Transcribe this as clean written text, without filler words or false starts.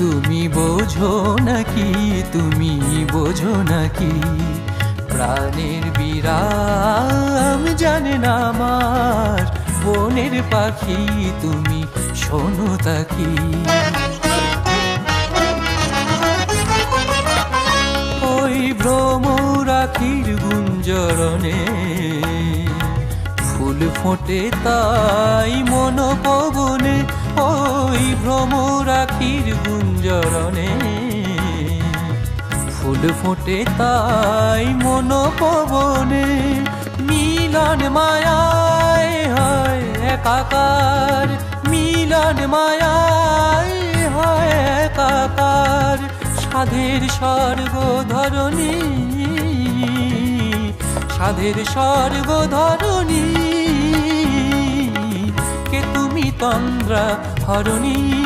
তুমি বোঝো নাকি, তুমি বোঝো নাকি, প্রাণের বিরাম জানে না আমার বনের পাখি, তুমি শোনো তাকি। ওই ভ্রমরাখির গুঞ্জরণে ফুল ফোটে তাই মন পবনে, ওই ভ্রমরাখির গুঞ্জরণে ফুল ফোটে তাই মন পবনে। মিলন মায়ায় হয় একাকার, মিলন মায়ায় হয় একাকার, সাধের স্বর্গ ধরণী, সাধের স্বর্গ ধরণী, কে তুমি তন্দ্রা হরণী।